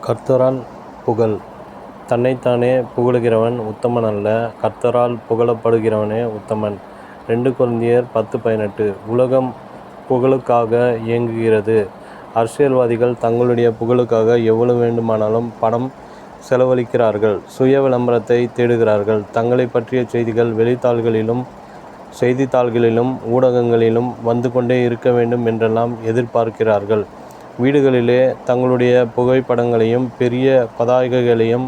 கர்த்தரால் புகழ். தன்னைத்தானே புகழுகிறவன் உத்தமன் அல்ல, கர்த்தரால் புகழப்படுகிறவனே உத்தமன். 2 கொரிந்தியர் 10:18. உலகம் புகழுக்காக இயங்குகிறது. அரசியல்வாதிகள் தங்களுடைய புகழுக்காக எவ்வளவு வேண்டுமானாலும் பணம் செலவழிக்கிறார்கள். சுய விளம்பரத்தை தேடுகிறார்கள். தங்களை பற்றிய செய்திகள் செய்தித்தாள்களிலும் ஊடகங்களிலும் வந்து கொண்டே இருக்க வேண்டும் என்றெல்லாம் எதிர்பார்க்கிறார்கள். வீடுகளிலே தங்களுடைய புகைப்படங்களையும் பெரிய பதாகைகளையும்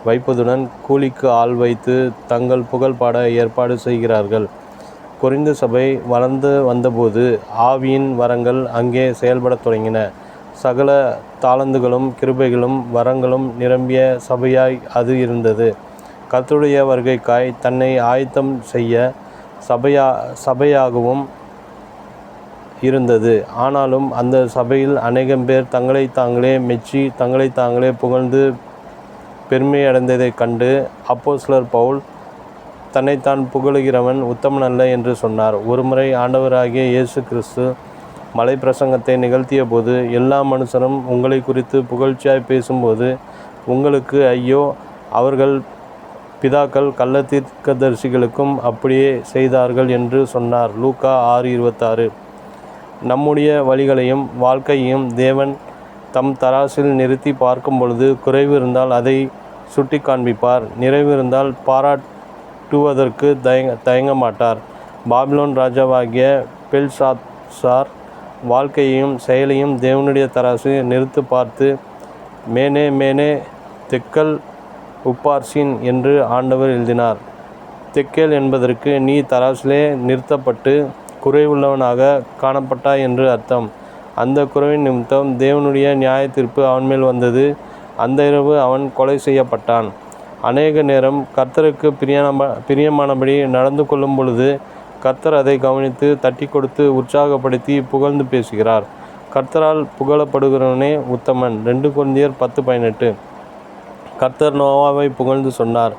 வைப்பதுடன் கூலிக்கு ஆள் வைத்து தங்கள் புகழ் பாட ஏற்பாடு செய்கிறார்கள். கொரிந்து சபை வளர்ந்து வந்தபோது ஆவியின் வரங்கள் அங்கே செயல்படத் தொடங்கின. சகல தாளந்துகளும் கிருபைகளும் வரங்களும் நிரம்பிய சபையாய் அது இருந்தது. கர்த்தருடைய வருகைக்காய் தன்னை ஆயத்தம் செய்ய சபையாகவும் இருந்தது. ஆனாலும் அந்த சபையில் அநேகம் பேர் தங்களைத் தாங்களே மெச்சி தங்களைத் தாங்களே புகழ்ந்து பெருமையடைந்ததைக் கண்டு அப்போஸ்தலர் பவுல் தன்னைத்தான் புகழுகிறவன் உத்தமன் அல்ல என்று சொன்னார். ஒருமுறை ஆண்டவராகிய இயேசு கிறிஸ்து மலை பிரசங்கத்தை நிகழ்த்திய போது, எல்லா மனுஷரும் உங்களை குறித்து புகழ்ச்சியாய் பேசும்போது உங்களுக்கு ஐயோ, அவர்கள் பிதாக்கள் கள்ள தீர்க்கதரிசிகளுக்கும் அப்படியே செய்தார்கள் என்று சொன்னார். லூக்கா 6:26. நம்முடைய வழிகளையும் வாழ்க்கையையும் தேவன் தம் தராசில் நிறுத்தி பார்க்கும் பொழுது குறைவு இருந்தால் அதை சுட்டி காண்பிப்பார். நிறைவு இருந்தால் பாராட்டுவதற்கு தயங்க மாட்டார். பாபிலோன் ராஜாவாகிய பெல்ஷாத்சார் வாழ்க்கையையும் செயலையும் தேவனுடைய தராசு நிறுத்து பார்த்து, மேனே மேனே தெக்கல் உப்பார்சின் என்று ஆண்டவர் எழுதினார். தெக்கேல் என்பதற்கு நீ தராசிலே நிறுத்தப்பட்டு குறைவுள்ளவனாக காணப்பட்டாய் என்று அர்த்தம். அந்த குறைவின் நிமித்தம் தேவனுடைய நியாய தீர்ப்பு அவன் மேல் வந்தது. அந்த இரவு அவன் கொலை செய்யப்பட்டான். அநேக நேரம் கர்த்தருக்கு பிரியமானபடி நடந்து கொள்ளும் பொழுது கர்த்தர் அதை கவனித்து தட்டி கொடுத்து உற்சாகப்படுத்தி புகழ்ந்து பேசுகிறார். கர்த்தரால் புகழப்படுகிறவனே உத்தமன். 2 கொரிந்தியர் 10:18. கர்த்தர் நோவாவை புகழ்ந்து சொன்னார்,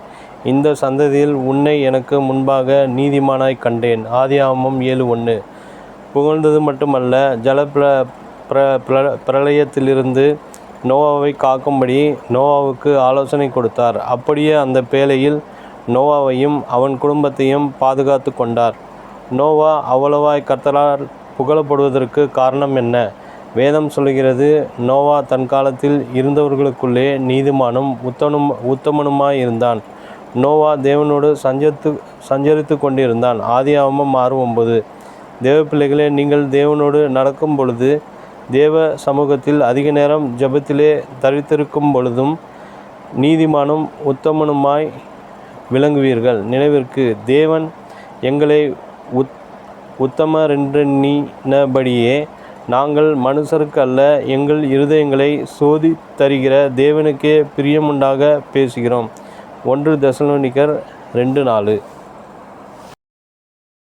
இந்த சந்ததியில் உன்னை எனக்கு முன்பாக நீதிமானாய் கண்டேன். ஆதியாகமம் 7:1. புகழ்ந்தது மட்டுமல்ல, ஜல பிரளயத்திலிருந்து நோவாவை காக்கும்படி நோவாவுக்கு ஆலோசனை கொடுத்தார். அப்படியே அந்த பேழையில் நோவாவையும் அவன் குடும்பத்தையும் பாதுகாத்து கொண்டார். நோவா அவ்வளவாய் கர்த்தரால் புகழப்படுவதற்கு காரணம் என்ன? வேதம் சொல்லுகிறது, நோவா தன் காலத்தில் இருந்தவர்களுக்குள்ளே நீதிமானும் உத்தமனுமாய் இருந்தான். நோவா தேவனோடு சஞ்சரித்து கொண்டிருந்தான். ஆதியாகமம் 6:9. தேவ பிள்ளைகளே, நீங்கள் தேவனோடு நடக்கும் பொழுது, தேவ சமூகத்தில் அதிக நேரம் ஜெபத்திலே தரித்திருக்கும் பொழுதும் நீதிமானும் உத்தமனுமாய் விளங்குவீர்கள். நினைவிற்கு, தேவன் எங்களை உத்தமரென்றெண்ணினபடியே நாங்கள் மனுஷருக்கு அல்ல, எங்கள் இருதயங்களை சோதித்தறிகிற தேவனுக்கே பிரியமுண்டாக பேசுகிறோம். 1 தெசலோனிக்கர் 2:4.